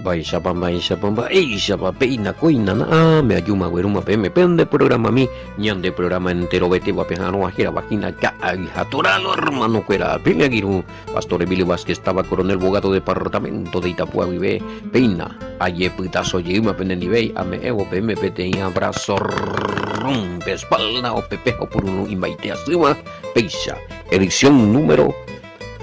Baisha pamba, Isha papeina, coina, me ayuma, güeruma, me pende programa mi, ñande programa entero, vete, vapejano, ajera, vagina, ya, atoralo, hermano, cuera, pime aguiru, Pastor Emilio Vázquez estaba coronel bogado departamento de Itapúa, vive, peina, aye, putazo, yima, penenibey, ame, evo, peme, pete, y abrazo, rompe, espalda, o pepejo, por uno, invaite, asuma, peisa, edición número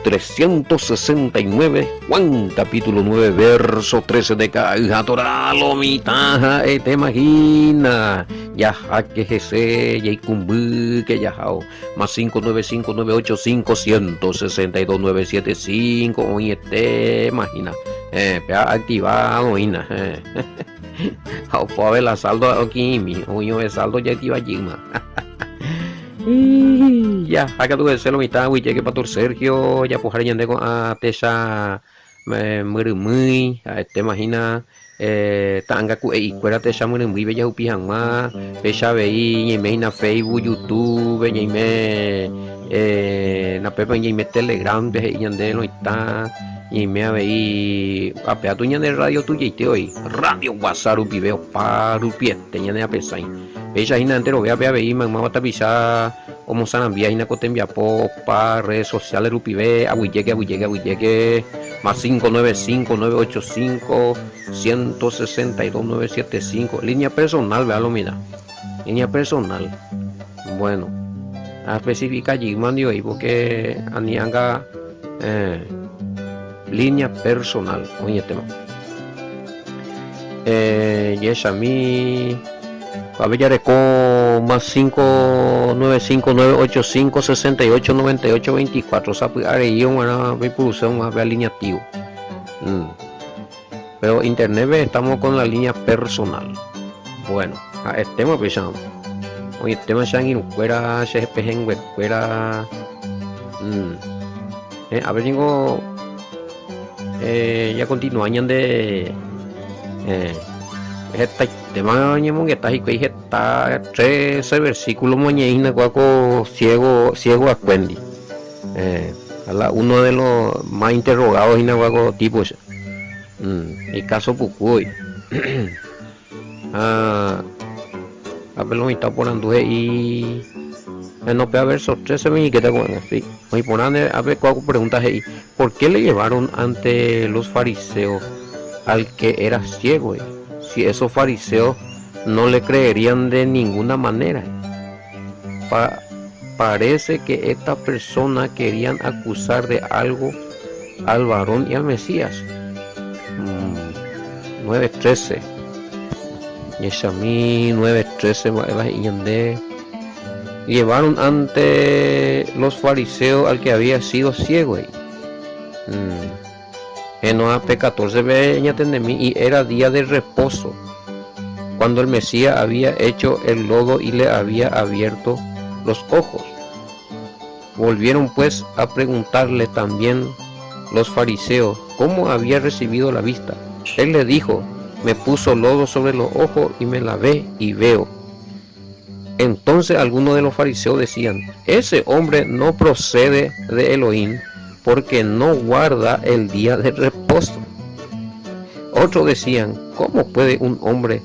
369, Juan capítulo 9, verso 13 de Caja Toralo, mitaja, te imagina, ya que jese, ya cumbu, que ya jao, más 595-985-162-975, oye, te imagina, activado, ina, puedo ver la saldo aquí, mi, oye, el saldo ya activa Gima. Ya, acá tuve celo mitad, güey, llegué para Sergio, ya pues ahora con a Tesha, muy, te imagina, tanga ku y cuera Tesha muy bella upihan más, Tesha veí, y me na Facebook, YouTube, y me, na pepa y me Telegram, y yande lo está, y me veí, a peatuña de radio tuya y te hoy, radio WhatsApp, video para pie, tenía de apesar. Ella hina entero vea veí mamá va tapizar como sanambia hina cotembia popa redes sociales rupive abuyeque más 595-985-162-975 línea personal, véalo, mira, línea personal. Bueno, a especificar allí mandio ahí porque anianga línea personal, oye tema. Yes a mí Avellareco más 595-985-6898-24. Sapi areío una reproducción más alineativo. Pero internet estamos con la línea personal. Bueno, el tema pensamos. Hoy el tema shangin fuera CPG en fuera. A ver, digo, ya continúan de este tema ñemo que está ahí está 13 versículos mañana cuaco ciego a cuendi, uno de los más interrogados en cuaco tipos el caso Pucuy a ver lo está poniendo y no puede haber esos 13 mil que te acuerdas, sí. Hoy ponen a ver cuaco preguntas ahí, ¿por qué le llevaron ante los fariseos al que era ciego? Si esos fariseos no le creerían de ninguna manera. Parece que esta persona querían acusar de algo al varón y al Mesías. 9:13. Yeshamí 9:13. Llevaron ante los fariseos al que había sido ciego. En AP 14 veña mí y era día de reposo, cuando el Mesías había hecho el lodo y le había abierto los ojos. Volvieron pues a preguntarle también los fariseos cómo había recibido la vista. Él le dijo, me puso lodo sobre los ojos y me lavé y veo. Entonces algunos de los fariseos decían, ese hombre no procede de Elohim, porque no guarda el día de reposo. Otros decían, ¿cómo puede un hombre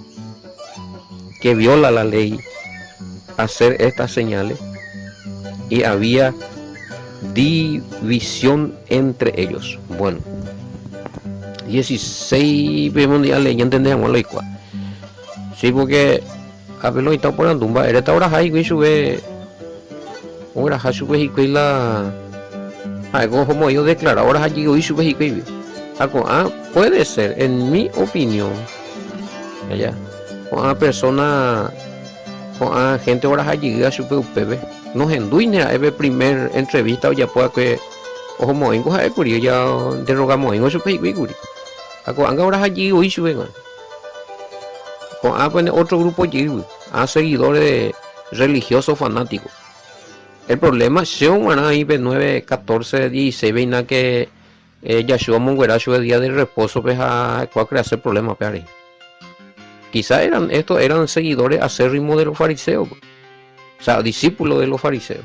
que viola la ley hacer estas señales? Y había división entre ellos. Bueno, 16 vemos ya le entendemos lo igual. Sí, porque a ver lo está por la tumba, era ahora hay que sube ahora sube y la algo como yo declaro ahora allí hoy sube y puede ser, en mi opinión, allá con a persona con a gente ahora allí a sube UPB nos enduine a ver primer entrevista o ya pueda que ojo moengo a curio ya derogamos en sube y curio con ahora allí hoy sube con a otro grupo allí a seguidores religiosos fanáticos. El problema son ahí 9, 14, 16 veina que Yahshua Mongueracho el día de reposo pues a cuál crear ese problema pues, quizá eran seguidores acérrimos de los fariseos, o sea discípulos de los fariseos.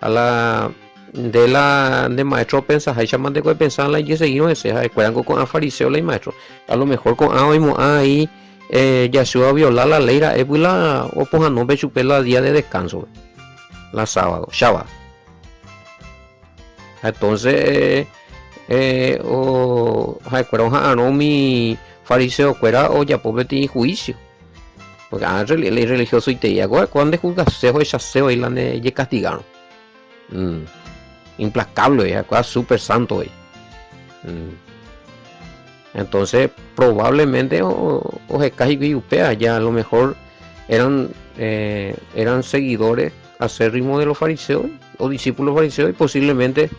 A la de maestro pensar hay chaman de que pensar la y seguir no se recuerdan con a fariseo la maestro a lo mejor con a hoy ahí ya se va a violar la ley la ébula o pues no ve chupela día de descanso la sábado Shabbat entonces o recuerdan a no mi fariseo fuera o ya pues ti juicio porque el religioso y te diga cuando juzgas seo esa seo y la de castigaron implacable ya cosa súper santo ahí entonces probablemente o casi que ya a lo mejor eran seguidores acérrimos de los fariseos o discípulos fariseos y posiblemente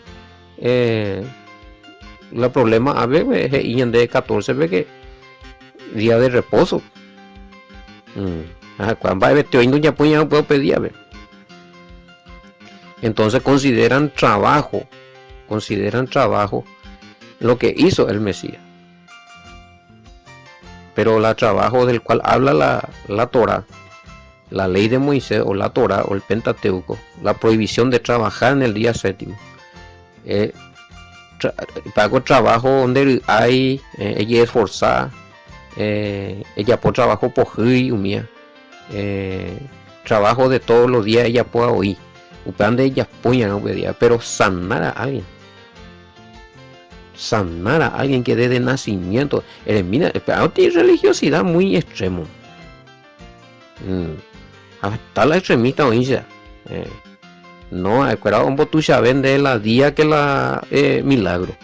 el problema a ver y en de 14 ve que día de reposo cuando va te oindo ya pues ya no puedo pedir a ver entonces consideran trabajo lo que hizo el Mesías pero el trabajo del cual habla la Torá, la ley de Moisés o la Torá o el Pentateuco, la prohibición de trabajar en el día séptimo pago trabajo donde hay ella es forzada ella por trabajo por humía trabajo de todos los días ella pueda oír de ellas puedan pero sanar a alguien que desde nacimiento mira tiene religiosidad muy extremo hasta la extremista oíncia no acuerdo un poco vende la día que la milagro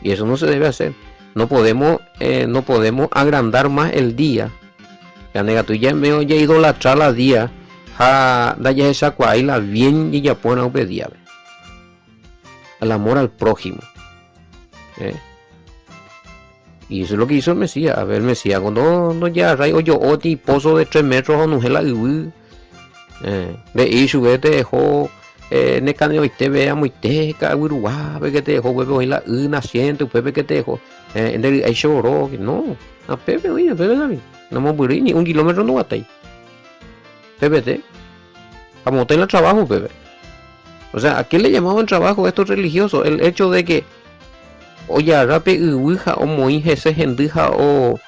y eso no se debe hacer no podemos agrandar más el día la negatuya me oye idolatrar la día da ya esa cuaila bien y ya pueden obedecer al amor al prójimo y eso es lo que hizo el Mesías a ver el Mesías cuando no ya rayo yo oti pozo de 3 metros o no la de isu te dejó ne caneo y te vea muy teca uruguay que te dejó huevo en la naciente pepe que te dejó en el ahí lloró no a pepe oye pepe no me morí ni 1 kilómetro no hasta ahí PPT vamos a tener trabajo Pepe o sea ¿a qué le llamaban trabajo estos religiosos? El hecho de que oye rape uija o moije se gendija o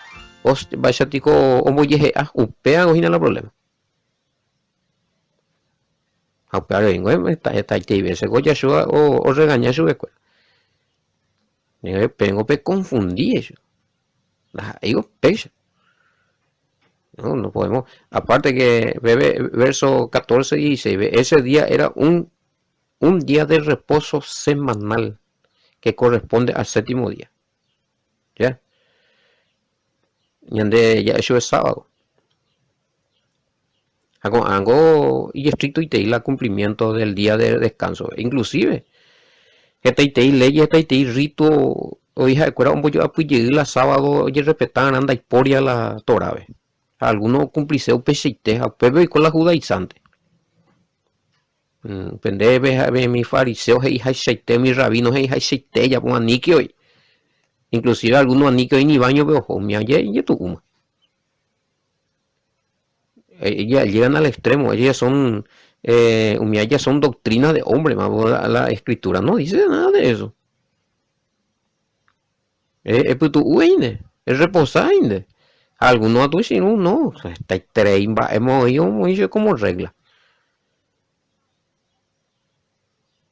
vayatico o moye upea o la problema upea vengo está y veces goya o regaña su escuela vengo pe confundí eso digo pecha no podemos aparte que verso 14 y 16 ese día era un día de reposo semanal que corresponde al séptimo día ya eso es sábado hago y estricto y te la cumplimiento del día de descanso inclusive este y leyes este y rito o hija de cuera un pollo apoyé la sábado y respetan anda y poria la Torah algunos cumplirse un pesite a pueblo y con la judaizante pende mi fariseo y haite mi rabino y haite ya pon anique hoy inclusive algunos anique hoy ni baño veo mi ayer y tu uma ellas llegan al extremo ellas son ellas son doctrinas de hombre más la escritura no dice nada de eso es reposar algunos a tu si no está treimba hemos oído como regla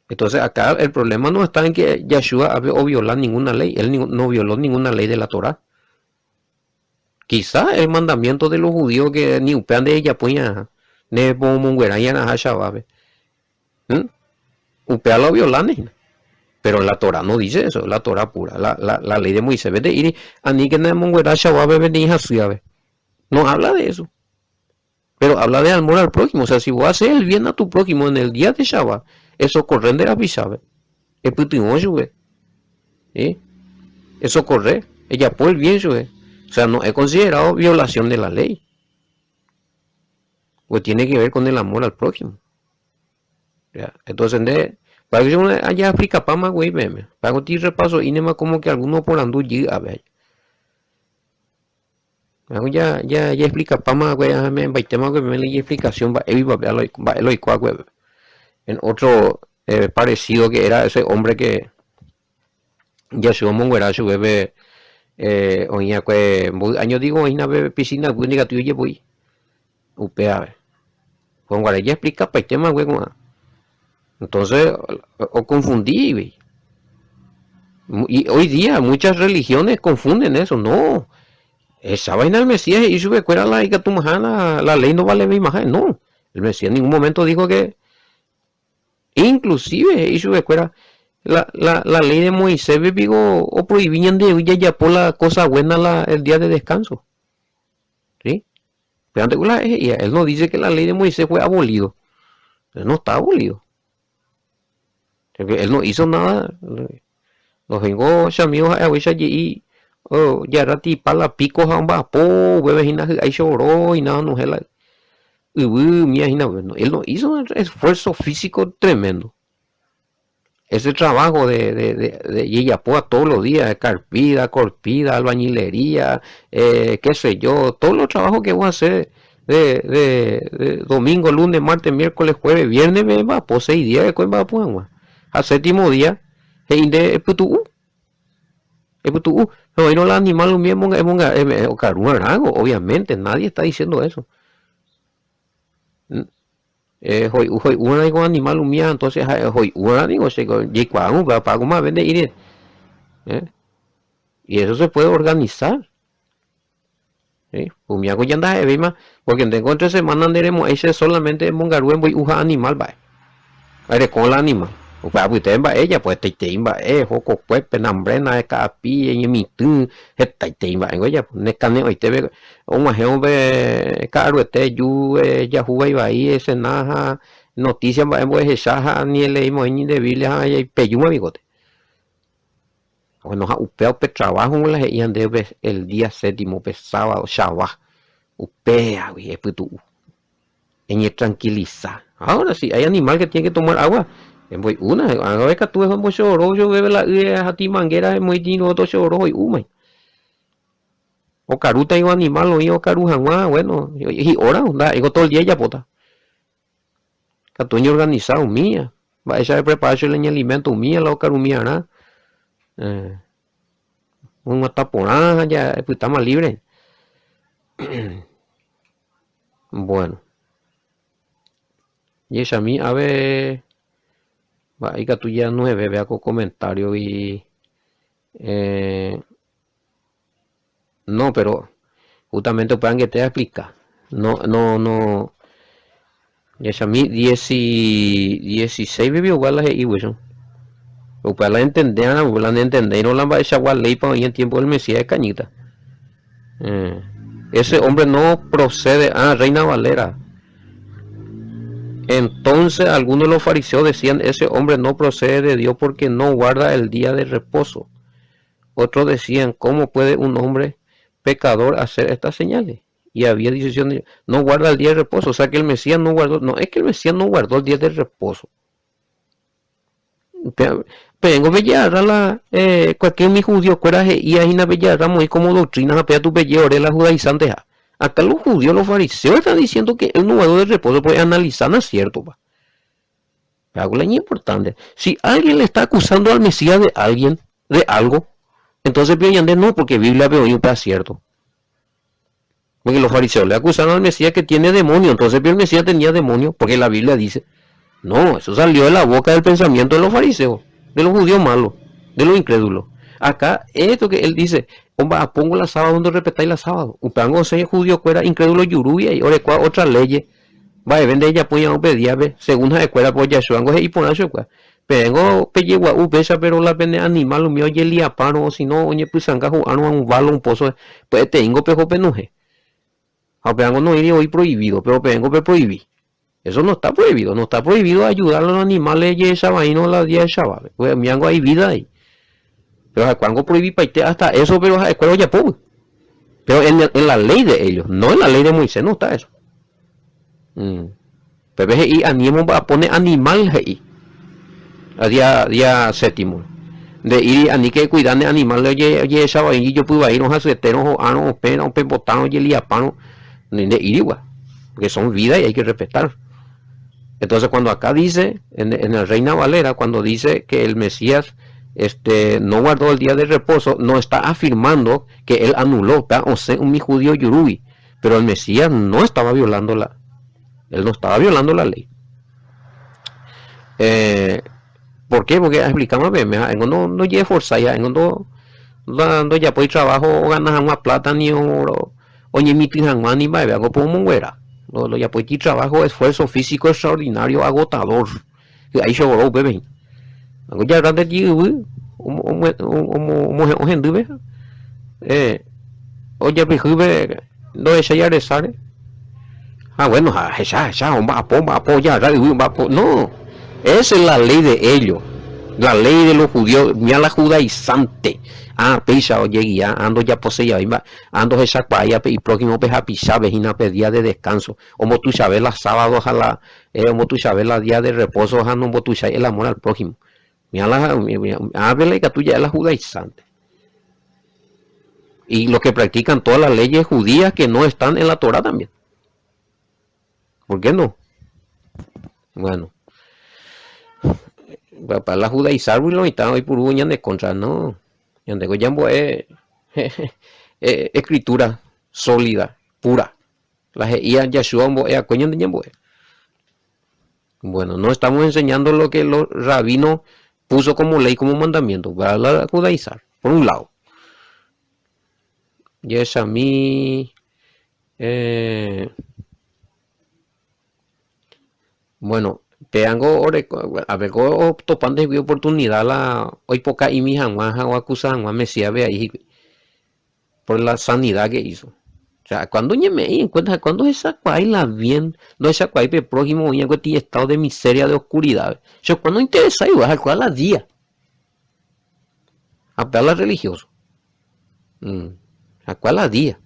entonces acá el problema no está en que Yeshua había violado ninguna ley él no violó ninguna ley de la Torá quizá el mandamiento de los judíos que ni upean de ella puña ne mongueraña na shabab upea lo violan pero la Torá no dice eso la Torá pura la ley de Moisés vete ir ani que ne monguera shabab venía no habla de eso pero habla de amor al prójimo o sea si vos haces el bien a tu prójimo en el día de Shabbat eso corre de la pisabe es putimoso eso corre ella por el bien o sea no es considerado violación de la ley pues tiene que ver con el amor al prójimo ¿ya? Entonces para que yo allá aplica para más güey para que te repaso y más como que algunos por andu a ver ya explica para más güey me tema que me le explicación va lo en parecido que era ese hombre que ya se monguera su bebé oña que año digo ina bebé piscina única tuya voy upea con guara ya explica para el tema güey entonces o confundí güey. Y hoy día muchas religiones confunden eso no esa vaina del Mesías y sube fuera la hija tu majana la ley no vale mi imagen no el Mesías en ningún momento dijo que inclusive y sube fuera la ley de Moisés digo o prohibían de ella ya por la cosa buena el día de descanso ¿sí? Pero antes él no dice que la ley de Moisés fue abolido él no está abolido él no hizo nada los vengo amigos a veces allí ya rati pala pico hamba po bebé hina ahí lloró y nada no es la mía hina él no hizo un esfuerzo físico tremendo ese trabajo de Yeyapoa todos los días, carpida, corpida, albañilería, qué sé yo, todos los trabajos que voy a hacer de domingo, lunes, martes, miércoles, jueves, viernes, me va, pues 6 días después va, pues, al séptimo día, de putu, no, y no la animal mismo, obviamente, nadie está diciendo eso. Hoy una digo animal umia entonces hoy una digo se yecuaun va pago más vende ir y eso se puede organizar umia go yanda de bima porque tengo 3 semanas andaremos ese solamente en mongaruen voy uja animal va aire con la animal o para usted va ella pues te imba joco pues penambrena de capi en mi tu te imba en ella ne cane hoy te ve un majeo ve caro este yu ya jugué iba ahí ese naja noticias va en esa ni leímos ni de biblia hay peyuma bigote bueno upeo pe trabajo la y ande el día séptimo pe sábado shabbat upea es putu en tranquiliza ahora sí hay animal que tiene que tomar agua voy una a ver que tú es un choro yo bebe la a ti manguera es muy dino otro choro y o caruta y animal o yo caruja bueno y ahora digo todo el día ya pota catuño organizado mía va a echar preparación el alimento mía la carumía nada una taponada ya está más libre bueno y esa a mí a ver va y que tú ya 9 vea con comentario y no pero justamente para que te explica no y esa a mí 16 vivió igual las y bueno o para la entender no la va a echar ley para hoy en tiempo del Mesías de Cañita ese hombre no procede Reina Valera. Entonces algunos de los fariseos decían, ese hombre no procede de Dios porque no guarda el día de reposo. Otros decían, ¿cómo puede un hombre pecador hacer estas señales? Y había decisión, no guarda el día de reposo, o sea que el Mesías no guardó, no es que el Mesías no guardó el día de reposo. Pero bellarra la cualquier mi judío coraje y ahí na bellarra muy como doctrina apea tu bellore la judaizante. Acá los judíos, los fariseos están diciendo que el nuevo de reposo puede analizar, no es cierto. Algo es importante. Si alguien le está acusando al Mesías de alguien, de algo, entonces piensan no, porque Biblia veo y es cierto. Porque los fariseos le acusaron al Mesías que tiene demonio, entonces el Mesías tenía demonio, porque la Biblia dice, no, eso salió de la boca del pensamiento de los fariseos, de los judíos malos, de los incrédulos. Acá, esto que él dice, pongo la sábado donde respetáis la sábado. Upango se judío fuera incrédulo yurubia y orecua otra ley. Va a vender ella pues ya obedía, según la escuela pues ya suango y ponacho pues. Pero pellegua ubesa pero la pene animal lo mío y el liapano si no oye pues sanga juano a un balo un pozo pues tengo pejo penuje. A peango no iría hoy prohibido, pero pengo pe prohibí. Eso no está prohibido ayudar a los animales y esa vaina la día de Shabbat. Pues miango hay vida ahí. Pero cuando prohibí paite hasta eso, pero cuando ya puedo. Pero en la ley de ellos, no en la ley de Moisés, no está eso. Pero y animo a poner animal ahí. A día séptimo. De ir a ni que cuidar de animales, oye, esa vaina, y yo pude ir a unos aceteros, o anos, o pena, o pembotano, y el liapano, de ir igual. Porque son vidas y hay que respetar. Entonces cuando acá dice, en el Reina Valera, cuando dice que el Mesías no guardó el día de reposo, no está afirmando que él anuló, o sea, un mi judío yurubi, pero el Mesías no estaba violando él no estaba violando la ley. ¿Por qué? Porque explicamos bien, no lleve fuerza ya, no ya pues trabajo o ganas una plata ni oro, o ni mitin ni más, hago por un güera. Lo ya pues trabajo, esfuerzo físico extraordinario, agotador. Ahí se voló, bebé. Ya grande tío, gente ve. Oye, pues no es ya de sale. Bueno, ya, ya, no. Esa es la ley de ellos. La ley de los judíos, mira la judaizante. Pisa, oye, ya, ando ya poseía, ando esa cuaya, y próximo peja pisa, vejina, día de descanso. Como tú sabes, la sábado, ojalá, como tú sabes, la día de reposo, ojalá, no tú sabes, el amor al prójimo. Mira háblele que tú ya es la judaizante. Y los que practican todas las leyes judías que no están en la Torah también. ¿Por qué no? Bueno. Para la judaizar, lo está hoy por uña de contra, no. Yandego Yambo es escritura sólida, pura. La GIA Yashua es a coña de Yambo. Bueno, no estamos enseñando lo que los rabinos puso como ley, como mandamiento, para la judaizar, por un lado. Y es a mí. Bueno, peango a ver topando de oportunidad la hoy poca y mi janguaja o acusan a Mesías ve ahí por la sanidad que hizo. O sea, cuando me di en cuenta, cuando esa cuaila bien, no esa cuaila prójimo y en estado de miseria, de oscuridad. O sea, cuando interesa igual a cual la día. A la religioso. A cual la día.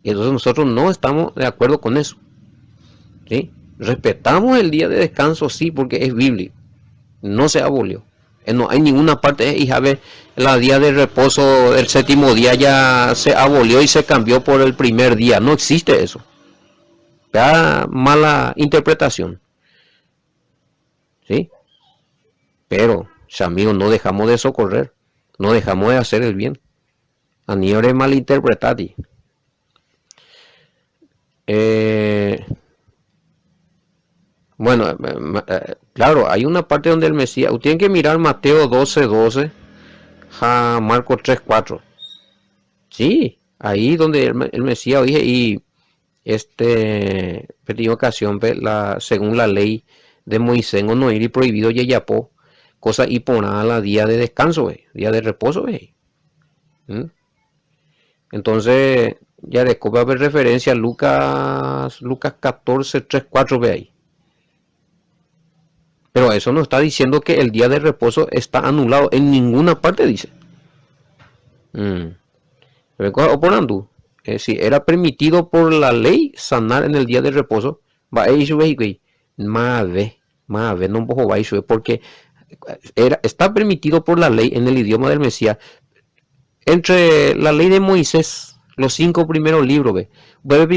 Y entonces nosotros no estamos de acuerdo con eso. ¿Sí? Respetamos el día de descanso, sí, porque es bíblico. No se abolió. No hay ninguna parte, hija, el día de reposo, el séptimo día ya se abolió y se cambió por el primer día. No existe eso. Ya mala interpretación. ¿Sí? Pero, amigos, no dejamos de socorrer. No dejamos de hacer el bien. A ni hora malinterpretati. Bueno, claro, hay una parte donde el Mesías, tienen que mirar Mateo 12:12 a Marcos 3:4. Sí, ahí donde el Mesías dije y pedí ocasión, según la ley de Moisés, no ir y prohibido yayapo, cosa y poner la día de descanso, día de reposo. Entonces, ya después va a haber referencia a Lucas 14:3-4, ve ahí. Pero eso no está diciendo que el día de reposo está anulado. En ninguna parte dice. Oponando. Si era permitido por la ley sanar en el día de reposo, va a ir no puedo ir porque está permitido por la ley en el idioma del Mesías. Entre la ley de Moisés, los 5 primeros libros, ve.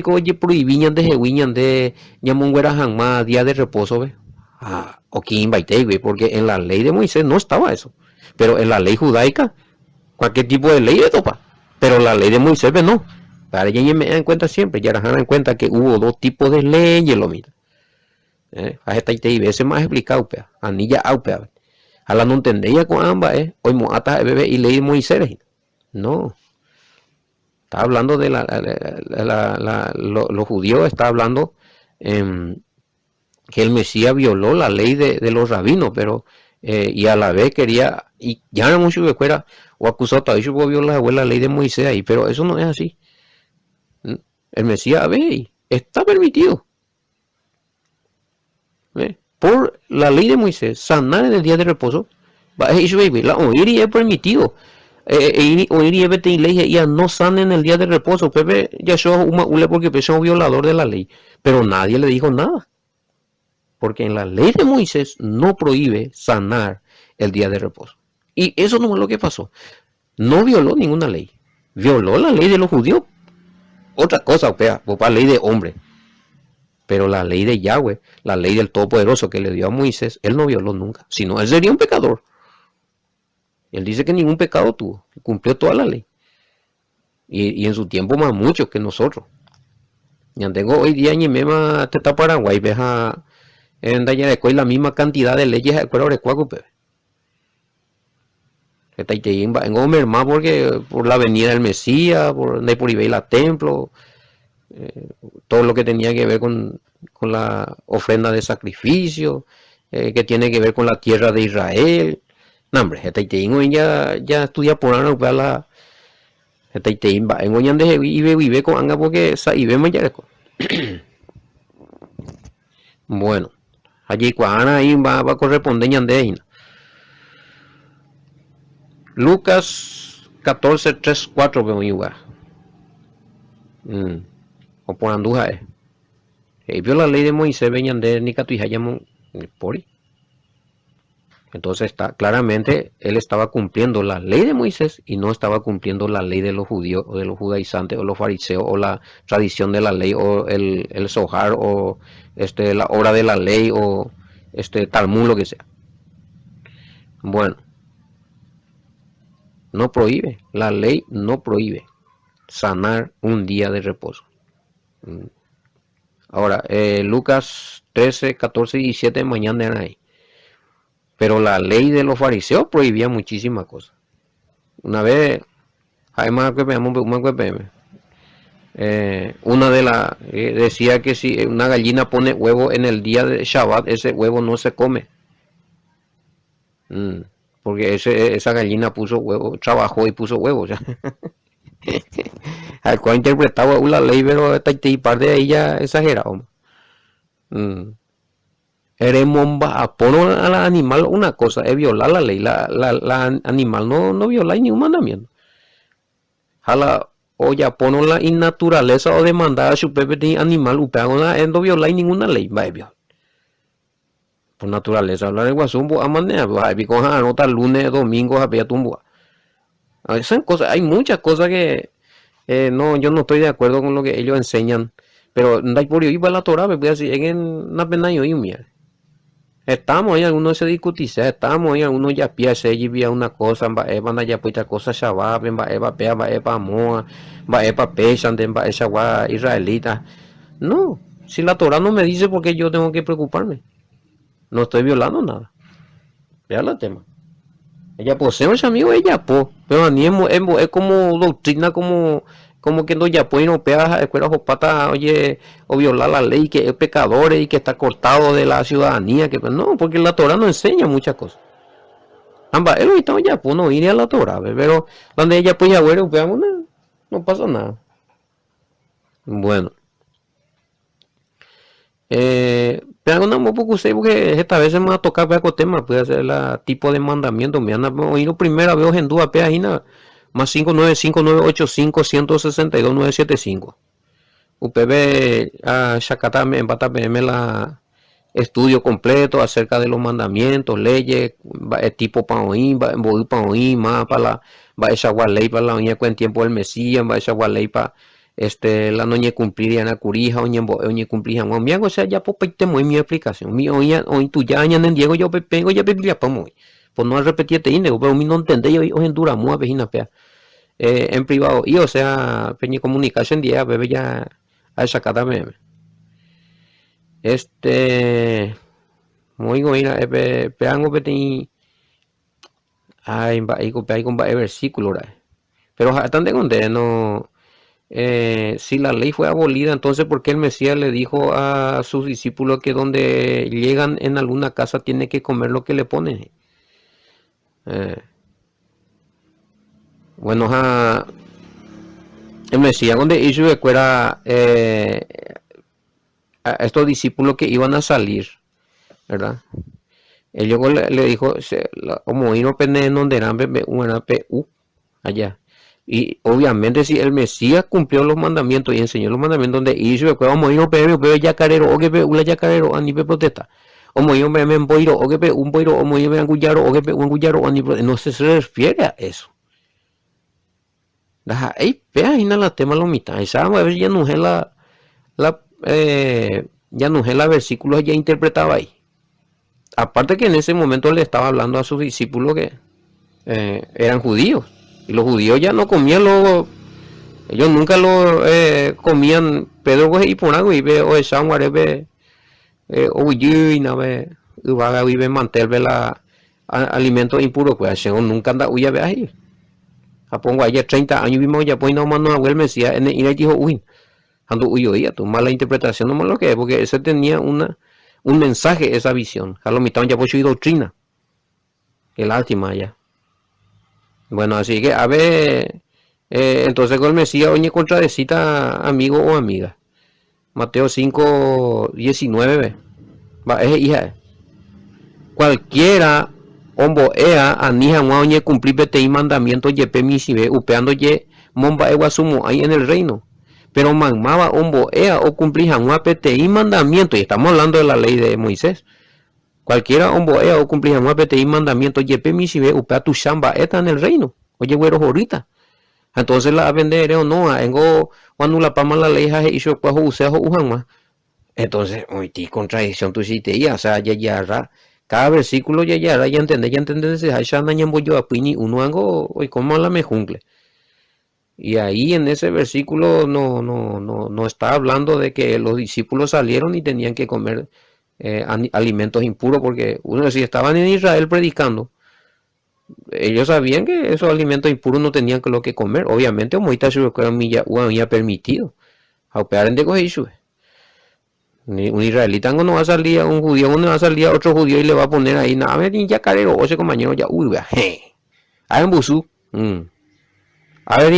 Oye, prohibían de jehuiñan de Yamonguera Hanma, día de reposo, ve. Porque en la ley de Moisés no estaba eso. Pero en la ley judaica, cualquier tipo de ley de topa. Pero la ley de Moisés no. Para ella me dan cuenta siempre, ya dan en cuenta que hubo 2 tipos de leyes, lo mira. Hasta ahí veces más explicado, anilla aupea. A la no entendía con ambas, hoy moata bebé y ley de Moisés. No. Está hablando de los judíos, está hablando que el Mesías violó la ley de los rabinos, pero y a la vez quería, y ya no mucho que fuera, o acusado todavía su violar la ley de Moisés ahí, pero eso no es así. El Mesías, está permitido. Por la ley de Moisés, sanar en el día de reposo, la oír y es permitido. Oír y vete y ley ya no sana en el día de reposo. Pepe ya yo porque es un violador de la ley, pero nadie le dijo nada. Porque en la ley de Moisés no prohíbe sanar el día de reposo. Y eso no es lo que pasó. No violó ninguna ley. Violó la ley de los judíos. Otra cosa, por la ley de hombre. Pero la ley de Yahweh, la ley del Todopoderoso que le dio a Moisés, él no violó nunca. Si no, él sería un pecador. Él dice que ningún pecado tuvo, cumplió toda la ley. Y en su tiempo más mucho que nosotros. Ya tengo hoy día en Mema Teta Paraguay, veja en Dayarecoy la misma cantidad de leyes de acuerdo a Cuaco, pe. En Gomer más porque por la avenida del Mesías, por Ibeila Templo, todo lo que tenía que ver con la ofrenda de sacrificio, que tiene que ver con la tierra de Israel. No, hombre, ya estudia por ahora para la en Goñan de vive con anga porque ibe mayareco. Bueno, allí cuana ahí va a corresponder ñande. Lucas 14, 3, 4 veo igual. O por anduja vio la ley de Moisés venían de ni catuija llamó pori. Entonces está claramente él estaba cumpliendo la ley de Moisés y no estaba cumpliendo la ley de los judíos o de los judaizantes o los fariseos o la tradición de la ley o el Zohar o la obra de la ley o Talmud, lo que sea. Bueno, no prohíbe, la ley no prohíbe sanar un día de reposo. Ahora, Lucas 13, 14 y 17 mañana eran ahí. Pero la ley de los fariseos prohibía muchísimas cosas. Una vez, una de las decía que si una gallina pone huevo en el día de Shabbat, ese huevo no se come. Porque esa gallina puso huevo, trabajó y puso huevo. Al cual interpretaba la ley, pero y parte de ahí ya exagerado. Poner al animal una cosa es violar la ley. La animal no viola ni un mandamiento. O ya ponen la innaturaleza o demandar a su pepe animal no viola ninguna ley. Por naturaleza hablar de guasumbo a manera con anota lunes domingo a tumbo. Esas cosas, hay muchas cosas que no, yo no estoy de acuerdo con lo que ellos enseñan, pero no hay por ahí para la Torah, me voy a decir en una pena yo y mierda. Estamos ahí, algunos se discuten, estamos ahí, algunos ya piensan, allí vía una cosa, van a ya pues otra cosa, Shabbat, va epa moa, va epa peshan, va esa gua israelita. No, si la Torah no me dice por qué yo tengo que preocuparme. No estoy violando nada. Vea el tema. Ella posee un amigo, ella pero a mí es como doctrina, como que no ya puede no pega escuela o pata, oye, o violar la ley, que es pecador y que está cortado de la ciudadanía, que no, porque la Torah no enseña muchas cosas. Ambas, él ahorita ya no ir a la Torah, pero donde ella pues ya bueno, no pasa nada. Bueno. Pero no poco sé porque esta vez se me va a tocar ver con tema, puede ser la tipo de mandamiento. Me han oído primera vez en duda, ahí nada. Más 595985162 UPB a Shakatame empatame la estudio completo acerca de los mandamientos, leyes, tipo para oír, para oír más para la va esa ley para la oña en tiempo del Mesías, va esa ley para la noñe cumpliría na curija oñe cumplija o sea ya pues muy mi explicación mi hoy tú ya en Diego yo vengo ya biblia para muy pues no repetirte inde pero mi no entendé yo en dura muy vejina pea en privado y o sea peña comunicación día bebé ya a esa cada meme muy goina peango peti ay con versículo pero están de conde no. Si la ley fue abolida, entonces ¿por qué el Mesías le dijo a sus discípulos que donde llegan en alguna casa tiene que comer lo que le ponen? Bueno, el Mesías donde hizo era a estos discípulos que iban a salir, ¿verdad? Él luego le dijo, como no pene donde eran allá. Y obviamente si el Mesías cumplió los mandamientos y enseñó los mandamientos donde hizo, vamos a ir a yacarero o que una yacarero a nivel protesta. O muy un boiro o que un boiro o muy un guyaro o que un guyaro a nivel no se refiere a eso. Ahí pea y la tema lo mitad. Esa a ver ya no es la ya no es la versículos ya interpretaba ahí. Aparte que en ese momento le estaba hablando a sus discípulos que eran judíos. Y los judíos ya no comían ellos nunca lo comían Pedro y por algo y ve o esa ve o yuna ve uvaga vive mantel ve la alimentos impuros pues según nunca anda huya ve ahí. Apongo ayer 30 años vimos ya pues no mano a el Mesías en el dijo uy ando huyo tu mala interpretación no más lo que es porque ese tenía un mensaje esa visión. A lo mitad ya pues doctrina. Qué lástima ya. Bueno, así que a ver, entonces con el Mesías oye contradecita amigo o amiga. Mateo 5:19 va es hija. Cualquiera omboea anija oye cumplir pete y mandamientos yepe misive upeando ye momba eguasumo ahí en el reino. Pero mamaba omboea o cumplir pete y mandamientos y estamos hablando de la ley de Moisés. Cualquiera omboea o cumplir pete y mandamientos yepe misive upea tu shamba está en el reino. Oye güero ahorita. Entonces la vender o no, engo cuando la pama la ley y yo cuajo useo ujan entonces, hoy ti contradicción tu si te ya, o sea, ya cada versículo ya entendés, ya no ñambo yo apini uno hago hoy como la me jungle. Y ahí en ese versículo no está hablando de que los discípulos salieron y tenían que comer alimentos impuros porque uno si estaban en Israel predicando ellos sabían que esos alimentos impuros no tenían lo que comer. Obviamente, como está ya permitido. A operar en decogisu. Un israelita no va a salir a un judío, no va a salir a otro judío y le va a poner ahí, nada, me ya carero, o ese compañero ya, uy, vea, a en busú. A ver,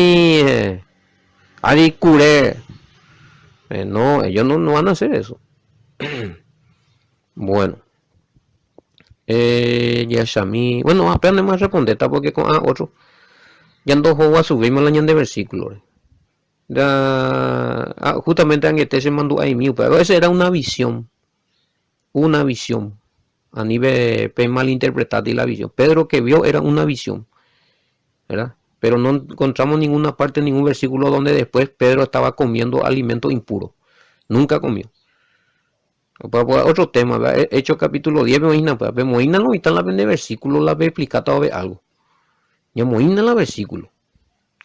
y curé. No, ellos no van a hacer eso. Bueno. Ya Shami, bueno, apenas más responder, porque con otro ya no juego a subirme la ñan de versículos. Justamente en este se mandó ahí mío, pero esa era una visión a nivel malinterpretada y la visión. Pedro que vio era una visión, ¿verdad? Pero no encontramos ninguna parte, ningún versículo donde después Pedro estaba comiendo alimento impuro. Nunca comió. Para otro tema, ¿verdad? Hechos capítulo 10, Moina no está en la de versículo, la ve explicado algo. Ya Moina la versículo.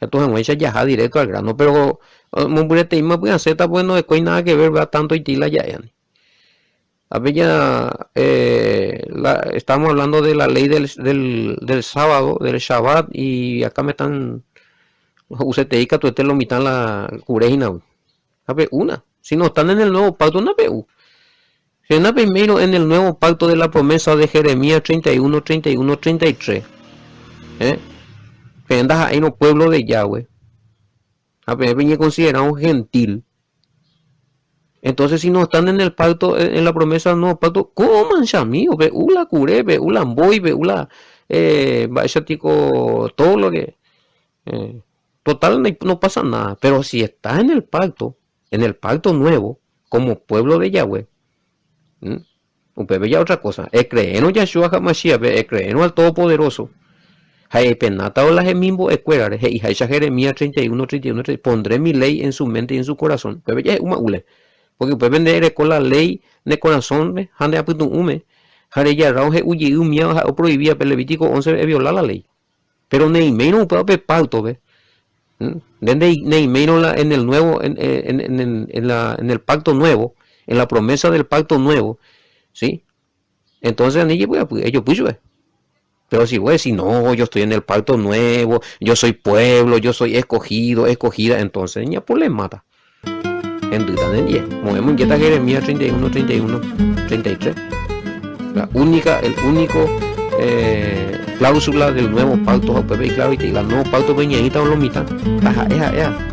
Entonces mucha ya directo al grano, pero Momburete y más pueden hacer, pues no hay nada que ver, ¿verdad? Tanto y tila ya. A ver ya estamos hablando de la ley del sábado, del Shabbat, y acá me están useteica, tú lo mitan la curejina. A ver, una. Si no están en el nuevo pacto, una PU. En primero en el nuevo pacto de la promesa de Jeremías 31, 31, 33. Vendas ahí en el pueblo de Yahweh. A ver, venía considerado un gentil. Entonces, si no están en el pacto, en la promesa del nuevo pacto, coman chamío, ve ula curé, ve ula boy, ve ula todo lo que. Total, no pasa nada. Pero si está en el pacto nuevo, como pueblo de Yahweh. Ya otra cosa, creemos Yahshua HaMashiach, creemos al Todopoderoso. Hay penata o la gemimbo escuela, y Haisha Jeremías 31, 31, pondré mi ley en su mente y en su corazón. Pero ya es una ule, porque puede vender con la ley en el corazón, hande apunto ume, jare ya rauge uyi umia o prohibía Levítico 11 violar la ley. Pero neimei no puede haber pacto, ve. Neimei en el nuevo, en el pacto nuevo. En la promesa del pacto nuevo, ¿sí? Entonces ellos pues, pero si voy a decir, no, yo estoy en el pacto nuevo, yo soy pueblo, yo soy escogido, escogida, entonces ya pues les mata. En duda de 10. Movemos ya está Jeremías 31, 31, 33. El único cláusula del nuevo pacto, y claro, y el nuevo pacto peñadita o lo mitad.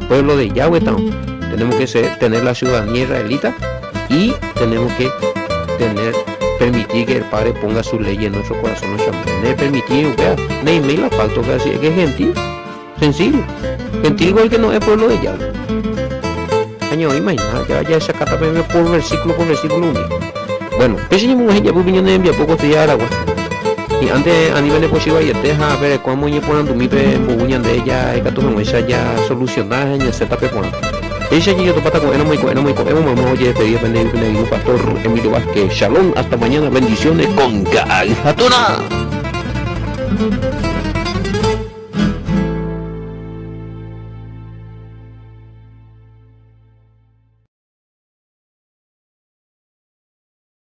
Pueblo de Yahweh, tenemos que tener la ciudadanía israelita. Y tenemos que permitir que el Padre ponga su ley en nuestro corazón. Permitir, neimei la pacto, que es gentil, sencillo. Gentil igual que no es pueblo de Yahweh. Año, imagina, ya esa cata por versículo unido. Bueno, ¿qué se llama ya por opinión de envía poco estoy Aragua? Y antes a nivel de posible ya te deja ver cómo ya ponen tu mipe en buguñan de ella, que tú me ya solucionar en el setup. Ella llega tu pata con Eno Moico, vamos a oye pedir el pastor Emilio Vázquez. Shalom, hasta mañana, bendiciones con Gal Hatuna.